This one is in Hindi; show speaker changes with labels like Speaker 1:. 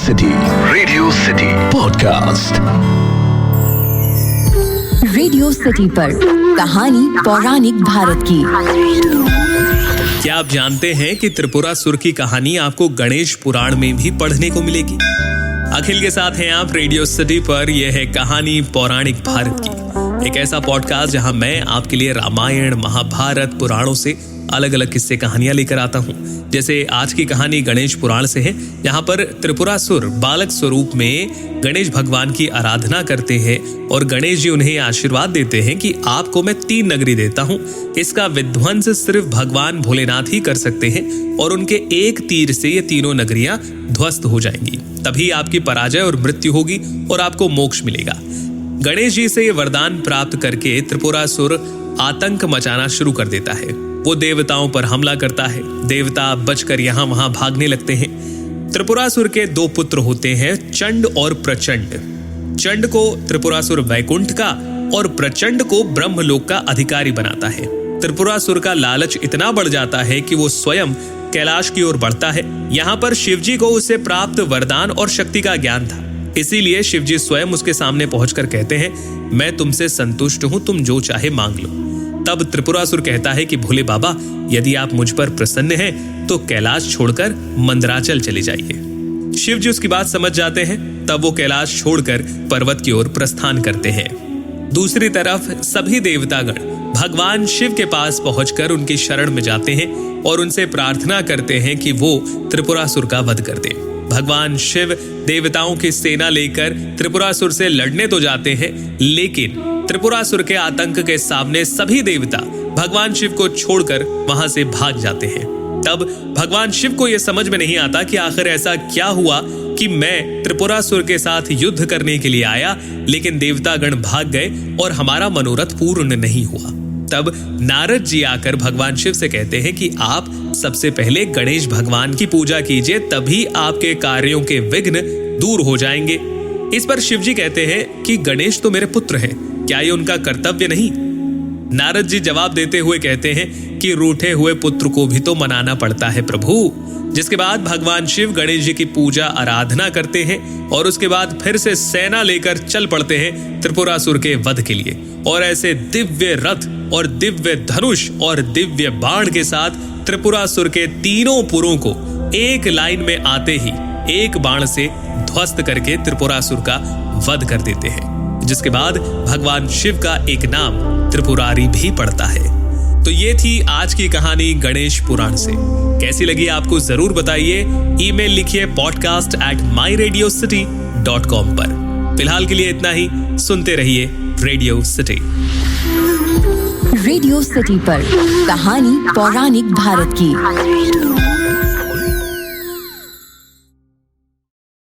Speaker 1: City podcast.
Speaker 2: रेडियो सिटी पर कहानी पौराणिक भारत की।
Speaker 3: क्या आप जानते हैं कि त्रिपुरासुर की कहानी आपको गणेश पुराण में भी पढ़ने को मिलेगी? अखिल के साथ हैं आप रेडियो सिटी पर। यह है कहानी पौराणिक भारत की, एक ऐसा पॉडकास्ट जहां मैं आपके लिए रामायण, महाभारत, पुराणों से अलग अलग किस्से कहानियां लेकर आता हूं। जैसे आज की कहानी गणेश पुराण से है। यहाँ पर त्रिपुरासुर बालक स्वरूप में गणेश भगवान की आराधना करते हैं और गणेश जी उन्हें आशीर्वाद देते हैं कि आपको मैं 3 नगरी देता हूँ, इसका विध्वंस सिर्फ भगवान भोलेनाथ ही कर सकते हैं और उनके एक तीर से ये तीनों नगरियां ध्वस्त हो जाएंगी। तभी आपकी पराजय और मृत्यु होगी और आपको मोक्ष मिलेगा। गणेश जी से ये वरदान प्राप्त करके त्रिपुरासुर आतंक मचाना शुरू कर देता है। वो देवताओं पर हमला करता है। देवता बचकर यहाँ वहां भागने लगते हैं। त्रिपुरासुर के 2 पुत्र होते हैं, चंड और प्रचंड। चंड को त्रिपुरासुर वैकुंठ का और प्रचंड को ब्रह्मलोक का अधिकारी बनाता है। त्रिपुरासुर का लालच इतना बढ़ जाता है कि वो स्वयं कैलाश की ओर बढ़ता है। यहाँ पर शिवजी को उसे प्राप्त वरदान और शक्ति का ज्ञान था, इसीलिए शिवजी स्वयं उसके सामने पहुंचकर कहते हैं, मैं तुमसे संतुष्ट हूं, तुम जो चाहे मांग लो। तब त्रिपुरासुर कहता है कि भोले बाबा, यदि आप मुझ पर प्रसन्न हैं तो कैलाश छोड़कर मंदराचल चले जाइए। शिव जी उसकी बात समझ जाते हैं। तब वो कैलाश छोड़कर पर्वत की ओर प्रस्थान करते हैं। दूसरी तरफ सभी देवतागण भगवान शिव के पास पहुंचकर उनकी शरण में जाते हैं और उनसे प्रार्थना करते हैं कि वो त्रिपुरासुर का वध कर दें। भगवान शिव देवताओं की सेना लेकर त्रिपुरासुर से लड़ने तो जाते हैं, लेकिन त्रिपुरासुर के आतंक के सामने सभी देवता भगवान शिव को छोड़कर वहां से भाग जाते हैं। तब भगवान शिव को यह समझ में नहीं आता कि आखिर ऐसा क्या हुआ कि मैं त्रिपुरासुर के साथ युद्ध करने के लिए आया, लेकिन देवतागण भाग गए और हमारा मनोरथ पूर्ण नहीं हुआ। तब नारद जी आकर भगवान शिव से कहते हैं कि आप सबसे पहले गणेश भगवान की पूजा कीजिए, तभी आपके कार्यों के विघ्न दूर हो जाएंगे। इस पर शिव जी कहते हैं कि गणेश तो मेरे पुत्र हैं, क्या ये उनका कर्तव्य नहीं? नारद जी जवाब देते हुए कहते हैं कि रूठे हुए पुत्र को भी तो मनाना पड़ता है प्रभु। जिसके बाद भगवान शिव गणेश जी की पूजा आराधना करते हैं और उसके बाद फिर से सेना लेकर चल पड़ते हैं त्रिपुरासुर के वध के लिए। और ऐसे दिव्य रथ और दिव्य धनुष और दिव्य बाण के साथ त्रिपुरासुर के तीनों पुरों को एक लाइन में आते ही एक बाण से ध्वस्त करके त्रिपुरासुर का वध कर देते हैं। जिसके बाद भगवान शिव का एक नाम त्रिपुरारी भी पड़ता है। तो ये थी आज की कहानी गणेश पुराण से। कैसी लगी आपको जरूर बताइए। ईमेल लिखिए podcast@myradiocity.com पर। फिलहाल के लिए इतना ही। सुनते रहिए रेडियो सिटी।
Speaker 2: रेडियो सिटी पर कहानी पौराणिक भारत की।